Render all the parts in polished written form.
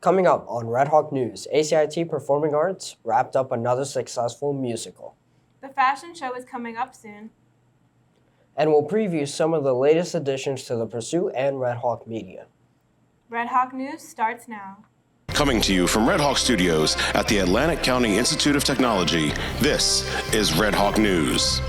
Coming up on Red Hawk News, ACIT Performing Arts wrapped up another successful musical. The fashion show is coming up soon. And we'll preview some of the latest additions to the Pursuit and Red Hawk media. Red Hawk News starts now. Coming to you from Red Hawk Studios at the Atlantic County Institute of Technology, this is Red Hawk News.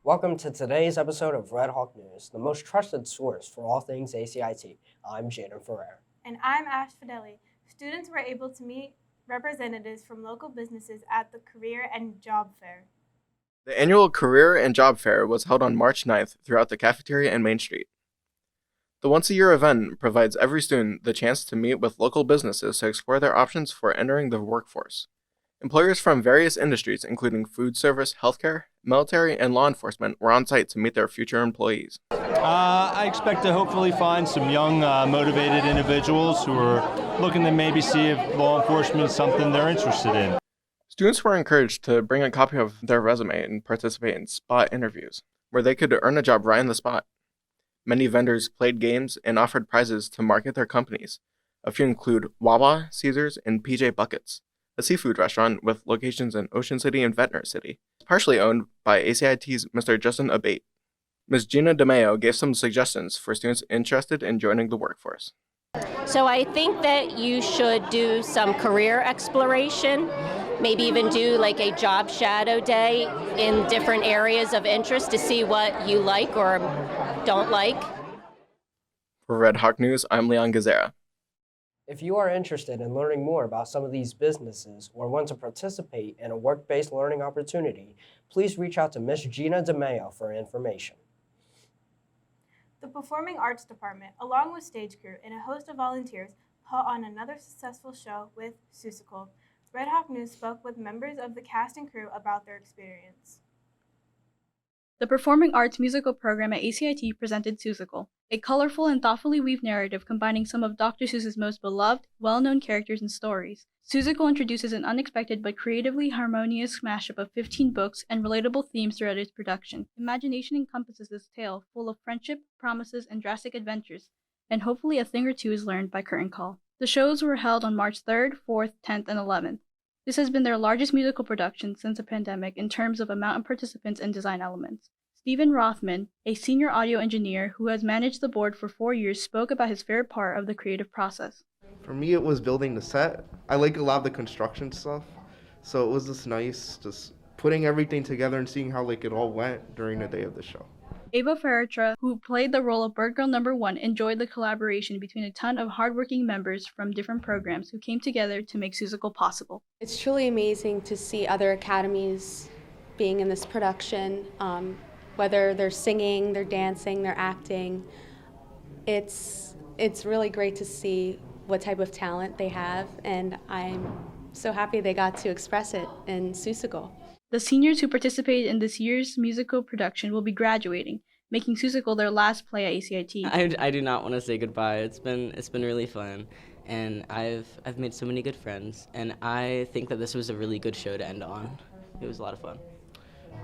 Welcome to today's episode of Red Hawk News, the most trusted source for all things ACIT. I'm Jaden Ferrer. And I'm Ash Fideli. Students were able to meet representatives from local businesses at the Career and Job Fair. The annual Career and Job Fair was held on March 9th throughout the cafeteria and Main Street. The once-a-year event provides every student the chance to meet with local businesses to explore their options for entering the workforce. Employers from various industries, including food service, healthcare, military, and law enforcement, were on site to meet their future employees. I expect to hopefully find some young, motivated individuals who are looking to maybe see if law enforcement is something they're interested in. Students were encouraged to bring a copy of their resume and participate in spot interviews, where they could earn a job right on the spot. Many vendors played games and offered prizes to market their companies. A few include Wawa, Caesars, and PJ Buckets, a seafood restaurant with locations in Ocean City and Ventnor City, partially owned by ACIT's Mr. Justin Abate. Ms. Gina DeMeo gave some suggestions for students interested in joining the workforce. So I think that you should do some career exploration, maybe even do like a job shadow day in different areas of interest to see what you like or don't like. For Red Hawk News, I'm Leon Gazera. If you are interested in learning more about some of these businesses or want to participate in a work-based learning opportunity, please reach out to Ms. Gina DeMeo for information. The Performing Arts Department, along with stage crew and a host of volunteers, put on another successful show with Seussical. Red Hawk News spoke with members of the cast and crew about their experience. The Performing Arts musical program at ACIT presented Seussical, a colorful and thoughtfully weaved narrative combining some of Dr. Seuss's most beloved, well-known characters and stories. Seussical introduces an unexpected but creatively harmonious mashup of 15 books and relatable themes throughout its production. Imagination encompasses this tale full of friendship, promises, and drastic adventures, and hopefully a thing or two is learned by curtain call. The shows were held on March 3rd, 4th, 10th, and 11th. This has been their largest musical production since the pandemic in terms of amount of participants and design elements. Stephen Rothman, a senior audio engineer who has managed the board for 4 years, spoke about his favorite part of the creative process. For me, it was building the set. I like a lot of the construction stuff, so it was just nice just putting everything together and seeing how it all went during the day of the show. Ava Ferretra, who played the role of Bird Girl No. 1, enjoyed the collaboration between a ton of hardworking members from different programs who came together to make Seussical possible. It's truly amazing to see other academies being in this production, whether they're singing, they're dancing, they're acting. It's really great to see what type of talent they have, and I'm so happy they got to express it in Seussical. The seniors who participated in this year's musical production will be graduating, making Seussical their last play at ACIT. I do not want to say goodbye. It's been really fun, and I've made so many good friends, and I think that this was a really good show to end on. It was a lot of fun.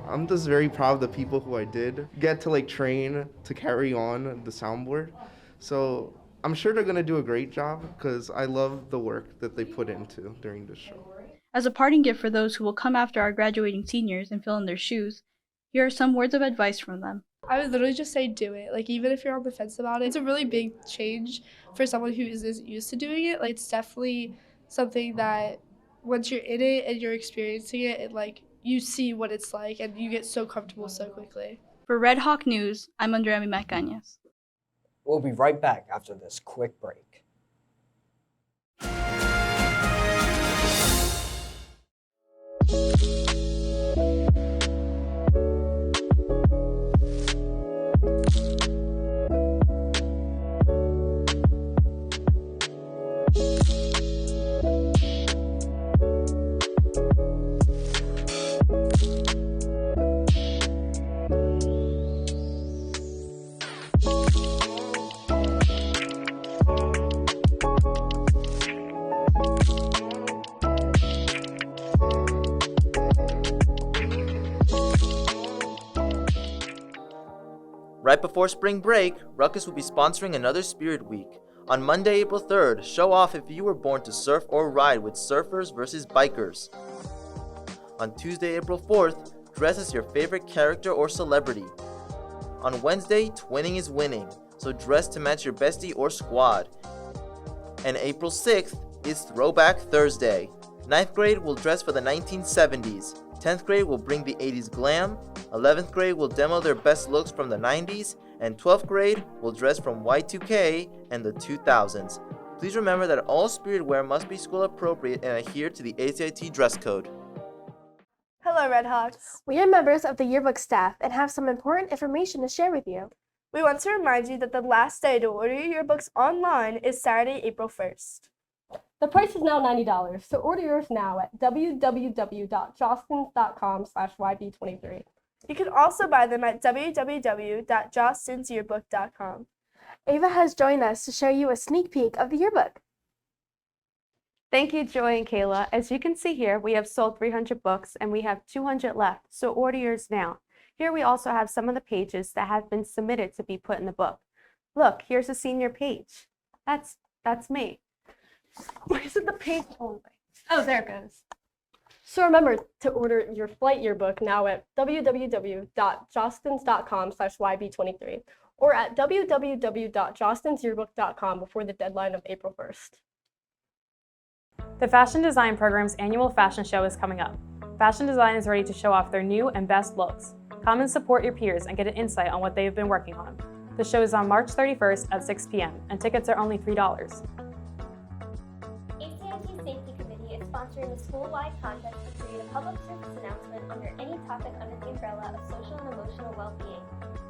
I'm just very proud of the people who I did get to train to carry on the soundboard. So I'm sure they're going to do a great job because I love the work that they put into during this show. As a parting gift for those who will come after our graduating seniors and fill in their shoes, here are some words of advice from them. I would literally just say do it. Even if you're on the fence about it, it's a really big change for someone who isn't used to doing it. It's definitely something that once you're in it and you're experiencing it, you see what it's like and you get so comfortable so quickly. For Red Hawk News, I'm Andrea McCandless. We'll be right back after this quick break. Right before spring break, Ruckus will be sponsoring another Spirit Week. On Monday, April 3rd, show off if you were born to surf or ride with surfers versus bikers. On Tuesday, April 4th, dress as your favorite character or celebrity. On Wednesday, twinning is winning, so dress to match your bestie or squad. And April 6th is Throwback Thursday. 9th grade will dress for the 1970s. 10th grade will bring the 80s glam. 11th grade will demo their best looks from the 90s. And 12th grade will dress from Y2K and the 2000s. Please remember that all spirit wear must be school appropriate and adhere to the ACIT dress code. Hello, Red Hawks. We are members of the Yearbook staff and have some important information to share with you. We want to remind you that the last day to order your yearbooks online is Saturday, April 1st. The price is now $90, so order yours now at www.jostens.com/YB23. You can also buy them at www.jostensyearbook.com. Ava has joined us to show you a sneak peek of the yearbook. Thank you, Joy and Kayla. As you can see here, we have sold 300 books and we have 200 left, so order yours now. Here we also have some of the pages that have been submitted to be put in the book. Look, here's a senior page. That's me. Where is it the page? Oh, there it goes. So remember to order your flight yearbook now at www.jostens.com/YB23 or at www.jostensyearbook.com before the deadline of April 1st. The Fashion Design Program's annual fashion show is coming up. Fashion Design is ready to show off their new and best looks. Come and support your peers and get an insight on what they have been working on. The show is on March 31st at 6 p.m. and tickets are only $3. ACIT Safety Committee is sponsoring a school-wide contest to create a public service announcement under any topic under the umbrella of social and emotional well-being.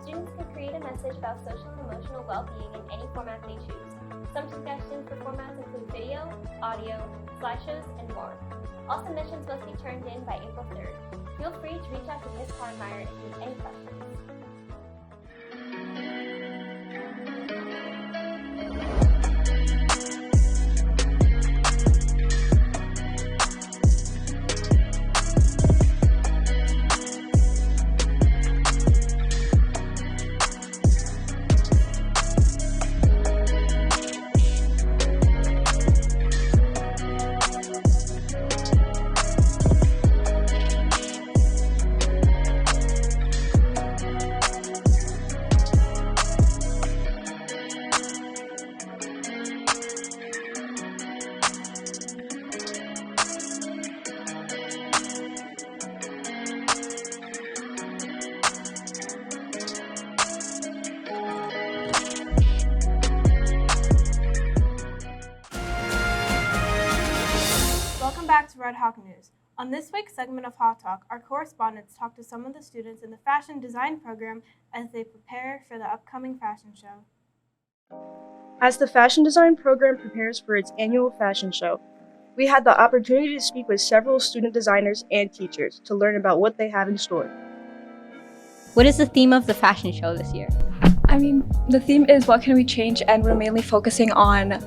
Students can create a message about social and emotional well-being in any format they choose. Some suggestions for formats include video, audio, slideshows, and more. All submissions must be turned in by April 3rd. Feel free to reach out to Ms. Conmeyer if you have any questions. Back to Red Hawk News. On this week's segment of Hawk Talk, our correspondents talk to some of the students in the fashion design program as they prepare for the upcoming fashion show. As the fashion design program prepares for its annual fashion show, we had the opportunity to speak with several student designers and teachers to learn about what they have in store. What is the theme of the fashion show this year? I mean, the theme is what can we change, and we're mainly focusing on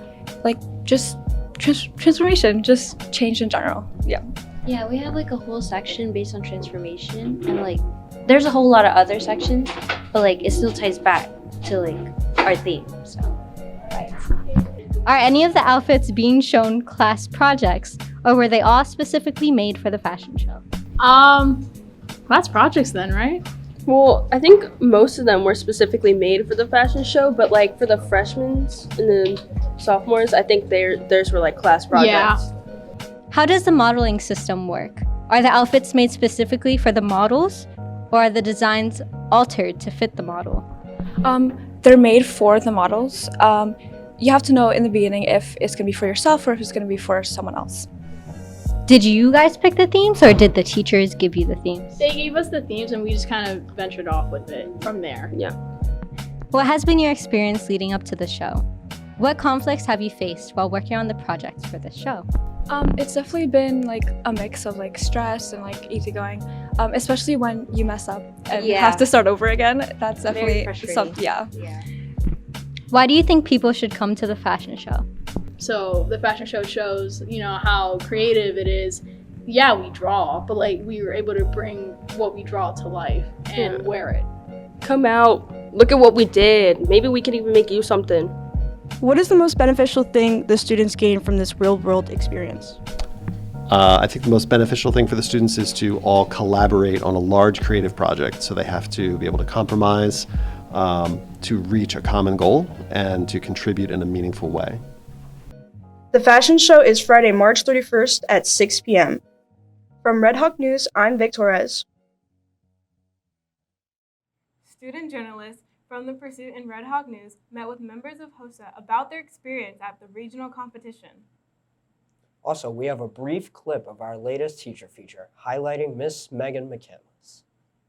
just transformation, just change in general. Yeah, we have a whole section based on transformation, and there's a whole lot of other sections, but it still ties back to our theme. So Are any of the outfits being shown class projects, or were they all specifically made for the fashion show? Class projects then, right? Well, I think most of them were specifically made for the fashion show, but for the freshmen and the sophomores, I think theirs were class projects. Yeah. How does the modeling system work? Are the outfits made specifically for the models, or are the designs altered to fit the model? They're made for the models. You have to know in the beginning if it's going to be for yourself or if it's going to be for someone else. Did you guys pick the themes, or did the teachers give you the themes? They gave us the themes and we just kind of ventured off with it from there. Yeah. What has been your experience leading up to the show? What conflicts have you faced while working on the projects for this show? It's definitely been a mix of stress and easygoing, especially when you mess up and have to start over again. That's definitely something. Yeah. Why do you think people should come to the fashion show? So the fashion show shows, how creative it is. Yeah, we draw, but we were able to bring what we draw to life and wear it. Come out, look at what we did. Maybe we can even make you something. What is the most beneficial thing the students gain from this real-world experience? I think the most beneficial thing for the students is to all collaborate on a large creative project. So they have to be able to compromise, to reach a common goal, and to contribute in a meaningful way. The fashion show is Friday, March 31st at 6 p.m. From Red Hawk News, I'm Vic Torres. Student journalists from The Pursuit and Red Hawk News met with members of HOSA about their experience at the regional competition. Also, we have a brief clip of our latest teacher feature highlighting Miss Megan McCandless.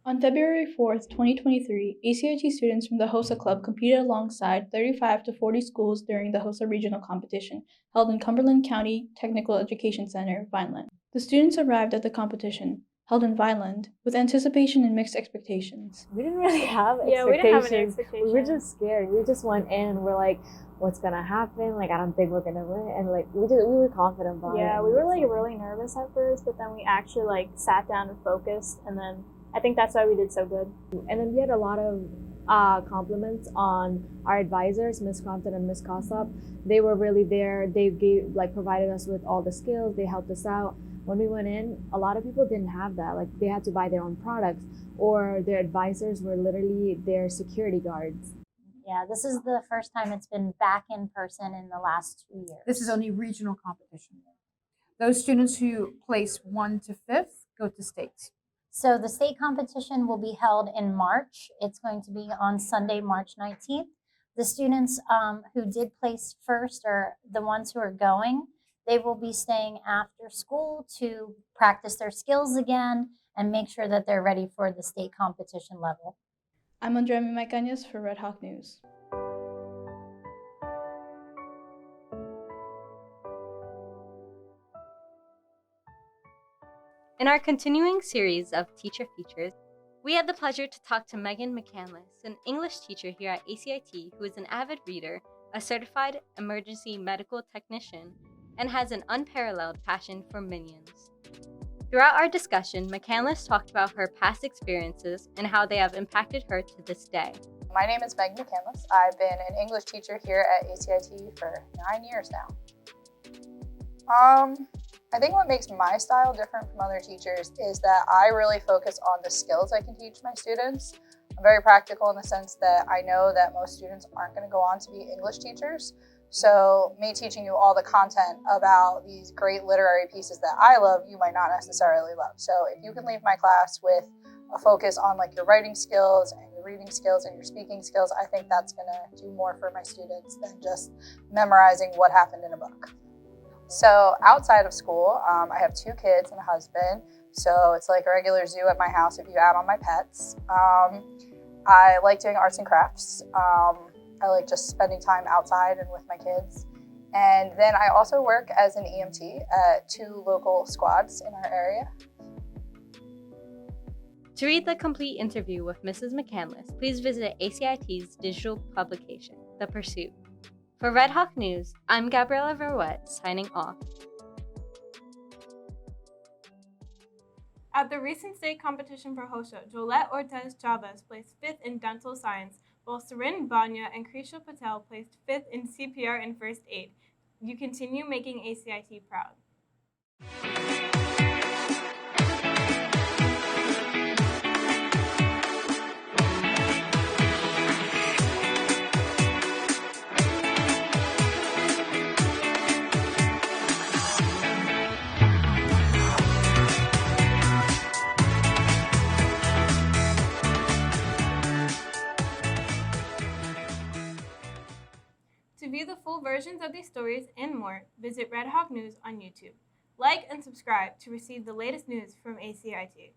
On February 4th, 2023, ACIT students from the HOSA Club competed alongside 35 to 40 schools during the HOSA regional competition held in Cumberland County Technical Education Center, Vineland. The students arrived at the competition, held in Vineland, with anticipation and mixed expectations. We didn't really have expectations. Yeah, we didn't have any expectations. We were just scared. We just went in and we're like, what's gonna happen? Like, I don't think we're gonna win. And like, we were confident about it. Yeah, we were like really nervous at first, but then we actually like sat down and focused, and then I think that's why we did so good. And then we had a lot of compliments on our advisors, Ms. Compton and Ms. Kossop. They were really there. They provided us with all the skills. They helped us out. When we went in, a lot of people didn't have that. Like, they had to buy their own products, or their advisors were literally their security guards. Yeah, this is the first time it's been back in person in the last 2 years. This is only regional competition. Those students who place 1 to 5th go to states. So the state competition will be held in March. It's going to be on Sunday, March 19th. The students who did place first, or the ones who are going, they will be staying after school to practice their skills again and make sure that they're ready for the state competition level. I'm Andrea McCandless for Red Hawk News. In our continuing series of teacher features, we had the pleasure to talk to Megan McCandless, an English teacher here at ACIT who is an avid reader, a certified emergency medical technician, and has an unparalleled passion for minions. Throughout our discussion, McCandless talked about her past experiences and how they have impacted her to this day. My name is Megan McCandless. I've been an English teacher here at ACIT for 9 years now. I think what makes my style different from other teachers is that I really focus on the skills I can teach my students. I'm very practical in the sense that I know that most students aren't going to go on to be English teachers. So me teaching you all the content about these great literary pieces that I love, you might not necessarily love. So if you can leave my class with a focus on like your writing skills and your reading skills and your speaking skills, I think that's going to do more for my students than just memorizing what happened in a book. So outside of school, I have 2 kids and a husband. So it's like a regular zoo at my house if you add on my pets. I like doing arts and crafts. I like just spending time outside and with my kids. And then I also work as an EMT at 2 local squads in our area. To read the complete interview with Mrs. McCandless, please visit ACIT's digital publication, The Pursuit. For Red Hawk News, I'm Gabriella Verwet, signing off. At the recent state competition for HOSA, Jolette Ortez Chavez placed 5th in dental science, while Sarin Banya and Krisha Patel placed 5th in CPR and first aid. You continue making ACIT proud. To view the full versions of these stories and more, visit Red Hawk News on YouTube. Like and subscribe to receive the latest news from ACIT.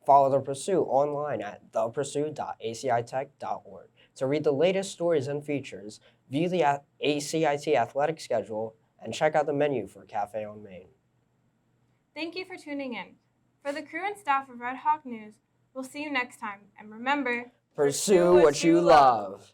Follow The Pursuit online at thepursuit.acitech.org to read the latest stories and features, view the ACIT athletic schedule, and check out the menu for Cafe on Main. Thank you for tuning in. For the crew and staff of Red Hawk News, we'll see you next time. And remember, Pursue what you love.